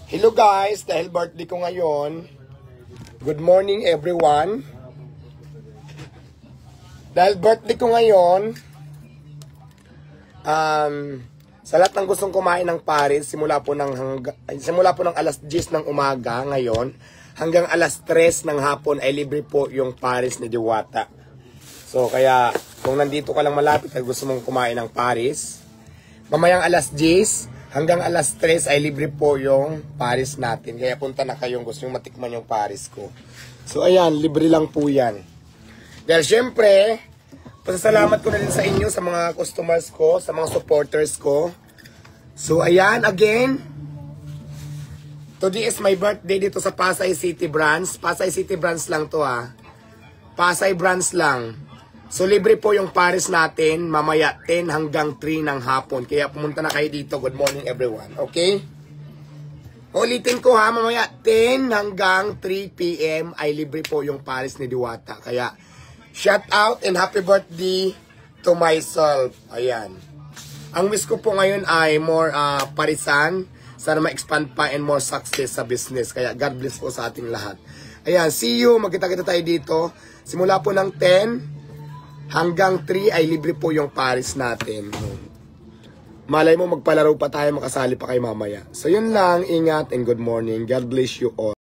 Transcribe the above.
Hello guys, dahil birthday ko ngayon. Good morning everyone. Dahil birthday ko ngayon, sa lahat ng gustong kumain ng Paris, simula po ng alas 10 ng umaga ngayon, hanggang alas 3 ng hapon ay libre po yung Paris ni Diwata. So kaya kung nandito ka lang malapit at gusto mong kumain ng Paris, mamayang alas 10 hanggang alas 3 ay libre po yung Paris natin. Kaya punta na kayong gusto nyo matikman yung Paris ko. So ayan, libre lang po yan. Dahil syempre, pasasalamat ko na din sa inyo, sa mga customers ko, sa mga supporters ko. So ayan, again, today is my birthday dito sa Pasay City Branch. Pasay City Branch lang to ha. Pasay Branch lang. So libre po yung Paris natin mamaya 10 hanggang 3 ng hapon. Kaya pumunta na kayo dito. Good morning everyone. Okay? Ulitin ko ha, mamaya 10 hanggang 3 PM ay libre po yung Paris ni Diwata. Kaya shout out and happy birthday to myself. Ayan. Ang wish ko po ngayon ay more parisan. Sana ma-expand pa and more success sa business. Kaya God bless po sa ating lahat. Ayan, see you. Magkita-kita tayo dito. Simula po ng 10 hanggang 3 ay libre po yung Paris natin. Malay mo magpalaro pa tayo, makasali pa kayo mamaya. So yun lang, ingat and good morning. God bless you all.